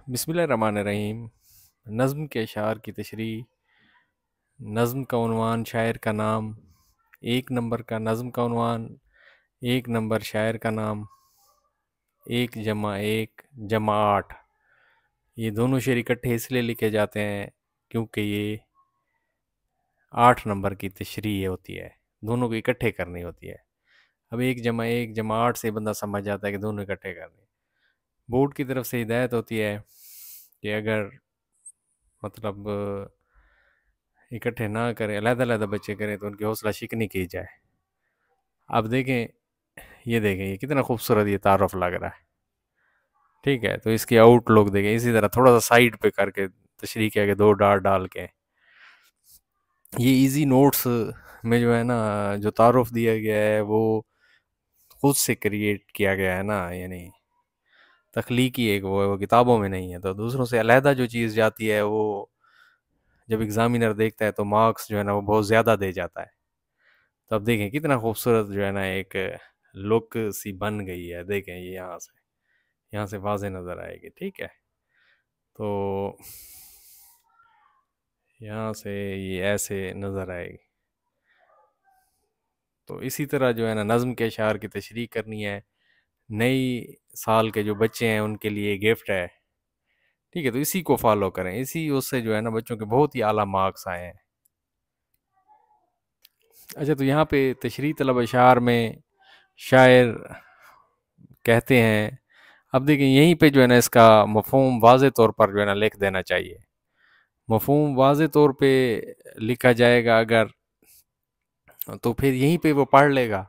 بسم اللہ الرحمن الرحیم۔ نظم کے اشعار کی تشریح۔ نظم کا عنوان، شاعر کا نام، 1 نمبر کا نظم کا عنوان، 1 نمبر شاعر کا نام، 1+1=8۔ یہ دونوں شعر اکٹھے اس لیے لکھے جاتے ہیں کیونکہ یہ 8 نمبر کی تشریح ہوتی ہے، دونوں کو اکٹھے کرنی ہوتی ہے۔ اب 1+1=8 سے بندہ سمجھ جاتا ہے کہ دونوں اکٹھے کرنے۔ بورڈ کی طرف سے ہدایت ہوتی ہے کہ اگر مطلب اکٹھے نہ کریں، علیحدہ علیحدہ بچے کریں تو ان کی حوصلہ شکنی کی جائے۔ اب دیکھیں، یہ کتنا خوبصورت یہ تعارف لگ رہا ہے، ٹھیک ہے؟ تو اس کی آؤٹ لک دیکھیں، اسی طرح تھوڑا سا سائڈ پہ کر کے تشریح کیا کہ 2 ڈاٹ ڈال کے یہ ایزی نوٹس میں جو ہے نا، جو تعارف دیا گیا ہے وہ خود سے کریٹ کیا گیا ہے نا، یعنی تخلیقی ایک وہ کتابوں میں نہیں ہے، تو دوسروں سے علیحدہ جو چیز جاتی ہے وہ جب ایگزامینر دیکھتا ہے تو مارکس جو ہے نا وہ بہت زیادہ دے جاتا ہے۔ تو اب دیکھیں کتنا خوبصورت جو ہے نا ایک لک سی بن گئی ہے، دیکھیں یہ یہاں سے واضح نظر آئے گی، ٹھیک ہے؟ تو یہاں سے یہ ایسے نظر آئے گی۔ تو اسی طرح جو ہے نا نظم کے اشعار کی تشریح کرنی ہے، نئی سال کے جو بچے ہیں ان کے لیے گفٹ ہے، ٹھیک ہے؟ تو اسی کو فالو کریں، اس سے جو ہے نا بچوں کے بہت ہی اعلیٰ مارکس آئے ہیں۔ اچھا، تو یہاں پہ تشریح طلب اشعار میں شاعر کہتے ہیں، اب دیکھیں یہیں پہ جو ہے نا اس کا مفہوم واضح طور پر جو ہے نا لکھ دینا چاہیے۔ مفہوم واضح طور پہ لکھا جائے گا اگر، تو پھر یہیں پہ وہ پڑھ لے گا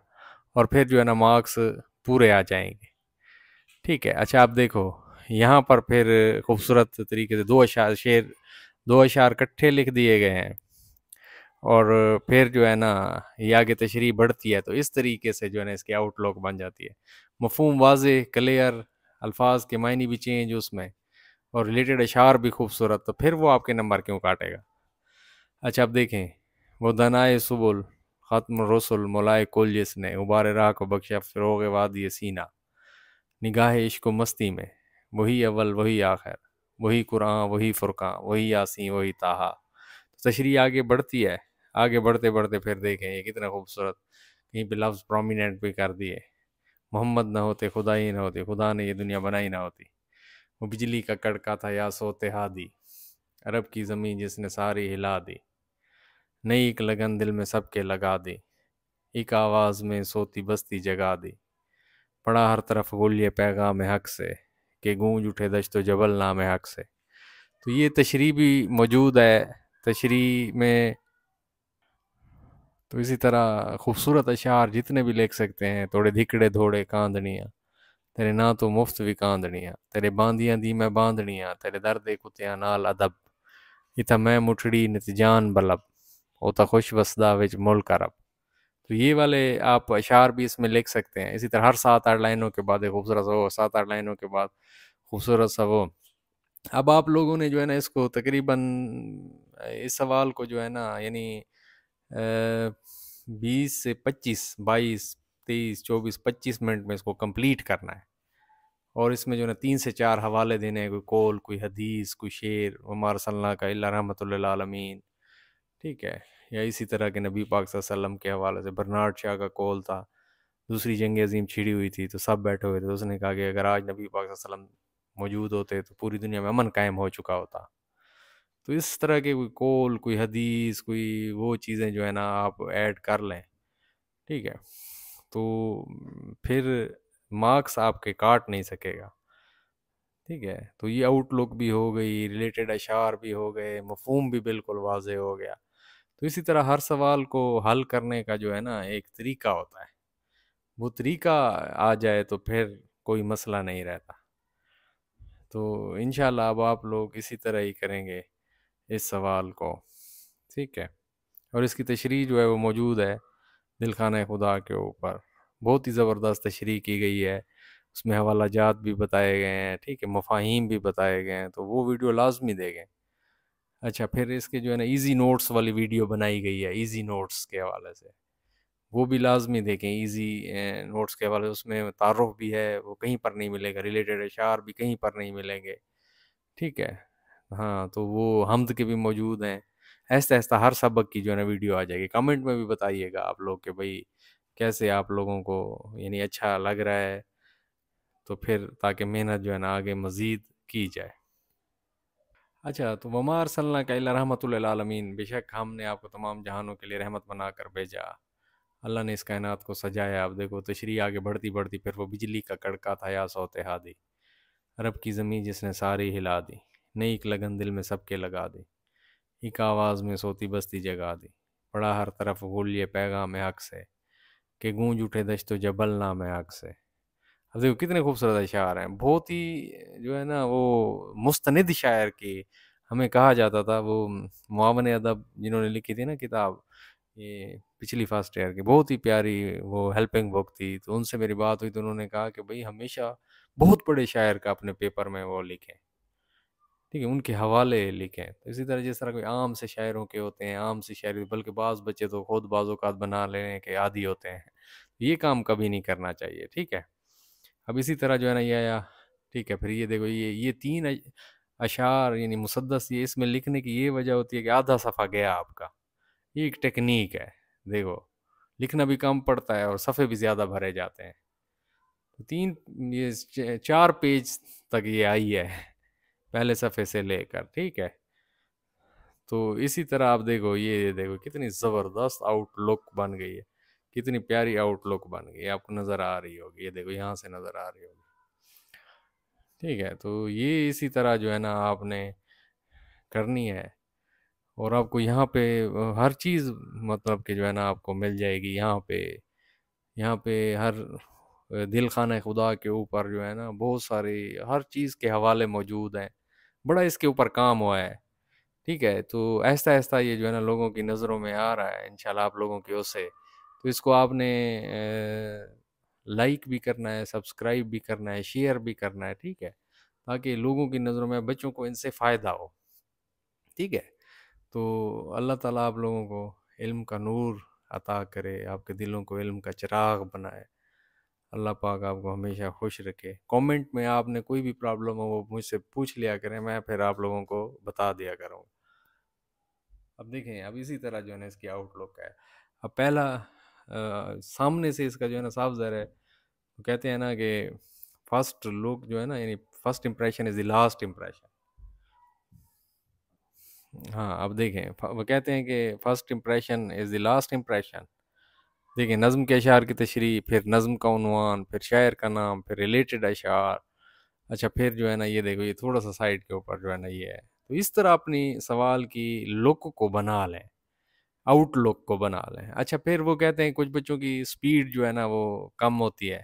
اور پھر جو ہے نا مارکس پورے آ جائیں گے، ٹھیک ہے؟ اچھا اب دیکھو یہاں پر پھر خوبصورت طریقے سے 2 اشعار کٹھے لکھ دیے گئے ہیں، اور پھر جو ہے نا یہ آگے تشریح بڑھتی ہے، تو اس طریقے سے جو ہے نا اس کی آؤٹ لک بن جاتی ہے۔ مفہوم واضح، کلیئر، الفاظ کے معنی بھی چینج اس میں، اور ریلیٹڈ اشعار بھی خوبصورت، تو پھر وہ آپ کے نمبر کیوں کاٹے گا؟ اچھا اب دیکھیں، وہ دنائے سبل ختم رسل مولائے کل جس نے غبار راہ کو بخشا فروغ وادی سینہ، نگاہ عشق و مستی میں وہی اول وہی آخر، وہی قرآن وہی فرقان وہی یاسین وہی طٰہٰ۔ تشریح آگے بڑھتی ہے، آگے بڑھتے بڑھتے پھر دیکھیں یہ کتنا خوبصورت، کہیں پہ لفظ پرومیننٹ بھی کر دیے۔ محمد نہ ہوتے خدا ہی نہ ہوتی، خدا نے یہ دنیا بنائی نہ ہوتی، وہ بجلی کا کڑکا تھا یا سوتے ہادی، عرب کی زمین جس نے ساری ہلا دی، نئی ایک لگن دل میں سب کے لگا دی، ایک آواز میں سوتی بستی جگا دی، پڑا ہر طرف گلیے پیغام حق سے کہ گونج اٹھے دشت و جبل نام حق سے۔ تو یہ تشریح بھی موجود ہے تشریح میں۔ تو اسی طرح خوبصورت اشعار جتنے بھی لکھ سکتے ہیں، توڑے دھکڑے دھوڑے کاندنیاں تیرے نا تو مفت بھی کاندنیاں، تیرے باندیاں دی میں باندنیاں، تیرے درد کتیاں نال ادب، اتا میں مٹھڑی نت جان بلب، ہوتا خوش وسدا وچ ملک عرب۔ تو یہ والے آپ اشعار بھی اس میں لکھ سکتے ہیں۔ اسی طرح ہر 7-8 لائنوں کے بعد ایک خوبصورت سا وہ، 7-8 لائنوں کے بعد خوبصورت سا وہ۔ اب آپ لوگوں نے جو ہے نا اس کو تقریباً اس سوال کو جو ہے نا یعنی 20 سے 25، 22، 23، 24، 25 منٹ میں اس کو کمپلیٹ کرنا ہے، اور اس میں جو ہے نا 3 سے 4 حوالے دینے ہیں، کوئی قول، کوئی حدیث، کوئی شعر، وما ارسلناک الا رحمۃ للعالمین، ٹھیک ہے؟ یا اسی طرح کے نبی پاک صلی اللہ علیہ وسلم کے حوالے سے برنارڈ شاہ کا قول تھا، دوسری جنگ عظیم چھڑی ہوئی تھی تو سب بیٹھے ہوئے تھے، اس نے کہا کہ اگر آج نبی پاک صلی اللہ علیہ وسلم موجود ہوتے تو پوری دنیا میں امن قائم ہو چکا ہوتا۔ تو اس طرح کے کوئی قول، کوئی حدیث، کوئی وہ چیزیں جو ہے نا آپ ایڈ کر لیں، ٹھیک ہے؟ تو پھر مارکس آپ کے کاٹ نہیں سکے گا، ٹھیک ہے؟ تو یہ آؤٹ لک بھی ہو گئی، ریلیٹڈ اشعار بھی ہو گئے، مفہوم بھی بالکل واضح ہو گیا۔ تو اسی طرح ہر سوال کو حل کرنے کا جو ہے نا ایک طریقہ ہوتا ہے، وہ طریقہ آ جائے تو پھر کوئی مسئلہ نہیں رہتا۔ تو انشاءاللہ اب آپ لوگ اسی طرح ہی کریں گے اس سوال کو، ٹھیک ہے؟ اور اس کی تشریح جو ہے وہ موجود ہے دل خانہ خدا کے اوپر، بہت ہی زبردست تشریح کی گئی ہے، اس میں حوالہ جات بھی بتائے گئے ہیں، ٹھیک ہے؟ مفاہیم بھی بتائے گئے ہیں، تو وہ ویڈیو لازمی دیکھیں۔ اچھا، پھر اس کے جو ہے نا ایزی نوٹس والی ویڈیو بنائی گئی ہے، ایزی نوٹس کے حوالے سے، وہ بھی لازمی دیکھیں۔ ایزی نوٹس کے حوالے سے اس میں تعارف بھی ہے، وہ کہیں پر نہیں ملے گا، ریلیٹڈ اشعار بھی کہیں پر نہیں ملیں گے، ٹھیک ہے. ہاں تو وہ حمد کے بھی موجود ہیں. ایسا ایسا ہر سبق کی جو ہے نا ویڈیو آ جائے گی. کمنٹ میں بھی بتائیے گا آپ لوگ کہ بھائی کیسے آپ لوگوں کو یعنی اچھا لگ رہا ہے، تو پھر تاکہ محنت جو ہے نا آگے مزید کی جائے. اچھا تو وما ارسلناک الا رحمۃ للعالمین، بے شک ہم نے آپ کو تمام جہانوں کے لیے رحمت بنا کر بھیجا. اللہ نے اس کائنات کو سجایا. اب دیکھو تشریح آگے بڑھتی بڑھتی پھر وہ بجلی کا کڑکا تھا یا صوت ہادی، رب کی زمین جس نے ساری ہلا دی، نئی ایک لگن دل میں سب کے لگا دی، ایک آواز میں سوتی بستی جگا دی، پڑا ہر طرف گولیے پیغام حق سے، کہ گونج اٹھے دشت و جبل نام حق سے. اب دیکھو کتنے خوبصورت اشعار ہیں، بہت ہی جو ہے نا وہ مستند شاعر کی ہمیں کہا جاتا تھا. وہ معاون ادب جنہوں نے لکھی تھی نا کتاب، یہ پچھلی فرسٹ ایئر کی، بہت ہی پیاری وہ ہیلپنگ بک تھی. تو ان سے میری بات ہوئی تو انہوں نے کہا کہ بھئی ہمیشہ بہت بڑے شاعر کا اپنے پیپر میں وہ لکھیں، ٹھیک ہے، ان کے حوالے لکھیں. تو اسی طرح جس طرح کوئی عام سے شاعروں کے ہوتے ہیں، عام سے شاعری، بلکہ بعض بچے تو خود بعض اوقات بنا لینے کے عادی ہوتے ہیں. یہ کام کبھی نہیں کرنا چاہیے. ٹھیک ہے. اب اسی طرح جو ہے نا یہ آیا. ٹھیک ہے. پھر یہ دیکھو یہ تین اشعار یعنی مسدس، یہ اس میں لکھنے کی یہ وجہ ہوتی ہے کہ آدھا صفحہ گیا آپ کا. یہ ایک ٹیکنیک ہے. دیکھو لکھنا بھی کم پڑتا ہے اور صفحے بھی زیادہ بھرے جاتے ہیں. تو یہ 4 پیج تک یہ آئی ہے پہلے صفحے سے لے کر. ٹھیک ہے. تو اسی طرح آپ دیکھو یہ دیکھو کتنی زبردست آؤٹ لک بن گئی ہے، کتنی پیاری آؤٹ لک بن گئی ہے. آپ کو نظر آ رہی ہوگی، یہ دیکھو یہاں سے نظر آ رہی ہوگی. ٹھیک ہے. تو یہ اسی طرح جو ہے نا آپ نے کرنی ہے. اور آپ کو یہاں پہ ہر چیز مطلب کہ جو ہے نا آپ کو مل جائے گی. یہاں پہ ہر دل خانہ خدا کے اوپر جو ہے نا بہت ساری ہر چیز کے حوالے موجود ہیں. بڑا اس کے اوپر کام ہوا ہے. ٹھیک ہے. تو آہستہ آہستہ یہ جو ہے نا لوگوں کی نظروں میں آ رہا ہے انشاءاللہ آپ لوگوں کی اور سے. تو اس کو آپ نے لائک بھی کرنا ہے، سبسکرائب بھی کرنا ہے، شیئر بھی کرنا ہے. ٹھیک ہے. تاکہ لوگوں کی نظروں میں بچوں کو ان سے فائدہ ہو. ٹھیک ہے. تو اللہ تعالیٰ آپ لوگوں کو علم کا نور عطا کرے، آپ کے دلوں کو علم کا چراغ بنائے. اللہ پاک آپ کو ہمیشہ خوش رکھے. کومنٹ میں آپ نے کوئی بھی پرابلم ہو وہ مجھ سے پوچھ لیا کریں، میں پھر آپ لوگوں کو بتا دیا کروں. اب دیکھیں اب اسی طرح جو ہے نا اس کی آؤٹ لک ہے. اب پہلا سامنے سے اس کا جو ہے نا صاف ظاہر ہے. وہ کہتے ہیں نا کہ فرسٹ لک جو ہے نا یعنی first impression is the last impression. ہاں اب دیکھیں وہ کہتے ہیں کہ first impression is the last impression. دیکھیں نظم کے اشعار کی تشریح، پھر نظم کا عنوان، پھر شاعر کا نام، پھر ریلیٹڈ اشعار. اچھا پھر جو ہے نا یہ دیکھو یہ تھوڑا سا سائڈ کے اوپر جو ہے نا یہ ہے. تو اس طرح اپنی سوال کی لک کو بنا لیں، آؤٹ لک کو بنا لیں. اچھا پھر وہ کہتے ہیں کچھ بچوں کی سپیڈ جو ہے نا وہ کم ہوتی ہے.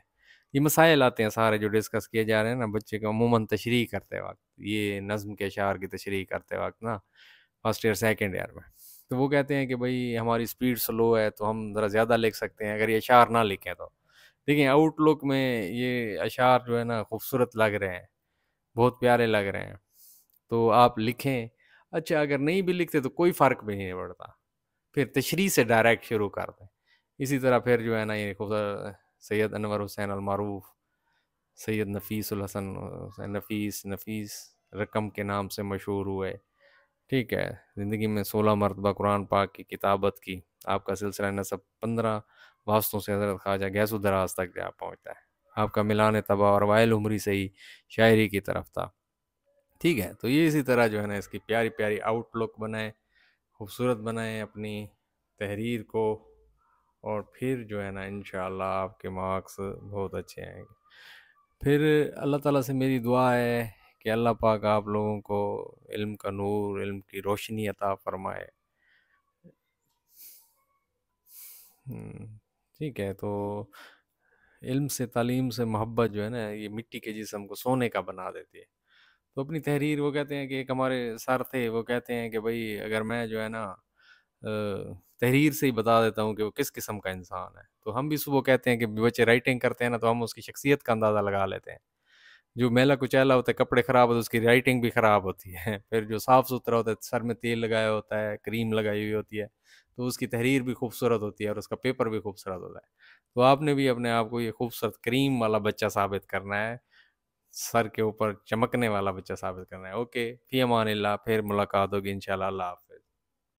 یہ مسائل آتے ہیں سارے جو ڈسکس کیے جا رہے ہیں نا بچے کو عموماً تشریح کرتے وقت، یہ نظم کے اشعار کی تشریح کرتے وقت نا فرسٹ ایئر سیکنڈ ایئر میں. تو وہ کہتے ہیں کہ بھئی ہماری سپیڈ سلو ہے تو ہم ذرا زیادہ لکھ سکتے ہیں اگر یہ اشعار نہ لکھیں تو. دیکھیں آؤٹ لک میں یہ اشعار جو ہے نا خوبصورت لگ رہے ہیں، بہت پیارے لگ رہے ہیں، تو آپ لکھیں. اچھا اگر نہیں بھی لکھتے تو کوئی فرق بھی نہیں پڑتا، پھر تشریح سے ڈائریکٹ شروع کر دیں. اسی طرح پھر جو ہے نا یہ سید انور حسین المعروف، سید نفیس الحسن نفیس رقم کے نام سے مشہور ہوئے. ٹھیک ہے. زندگی میں 16 مرتبہ قرآن پاک کی کتابت کی. آپ کا سلسلہ نسب 15 واسطوں سے حضرت خواجہ گیس و دراز تک جا پہنچتا ہے. آپ کا ملان طبع اور وائل عمری سے ہی شاعری کی طرف تھا. ٹھیک ہے. تو یہ اسی طرح جو ہے نا اس کی پیاری پیاری آؤٹ لک بنائیں، خوبصورت بنائیں اپنی تحریر کو، اور پھر جو ہے نا انشاءاللہ آپ کے مارکس بہت اچھے آئیں گے. پھر اللہ تعالیٰ سے میری دعا ہے کہ اللہ پاک آپ لوگوں کو علم کا نور، علم کی روشنی عطا فرمائے. ٹھیک ہے. تو علم سے، تعلیم سے محبت جو ہے نا یہ مٹی کے جسم کو سونے کا بنا دیتی ہے. تو اپنی تحریر، وہ کہتے ہیں کہ ایک ہمارے سر تھے وہ کہتے ہیں کہ بھئی اگر میں جو ہے نا تحریر سے ہی بتا دیتا ہوں کہ وہ کس قسم کا انسان ہے. تو ہم بھی صبح کہتے ہیں کہ بچے رائٹنگ کرتے ہیں نا تو ہم اس کی شخصیت کا اندازہ لگا لیتے ہیں. جو میلا کچیلا ہوتا ہے، کپڑے خراب ہوتے ہیں، اس کی رائٹنگ بھی خراب ہوتی ہے. پھر جو صاف ستھرا ہوتا ہے، سر میں تیل لگایا ہوتا ہے، کریم لگائی ہوئی ہوتی ہے، تو اس کی تحریر بھی خوبصورت ہوتی ہے اور اس کا پیپر بھی خوبصورت ہوتا ہے. تو آپ نے بھی اپنے آپ کو یہ خوبصورت کریم والا بچہ ثابت کرنا ہے. سر کے اوپر چمکنے والا بچہ ثابت کرنا ہے. اوکے، فی امان اللہ، پھر ملاقات ہوگی انشاءاللہ. اللہ حافظ.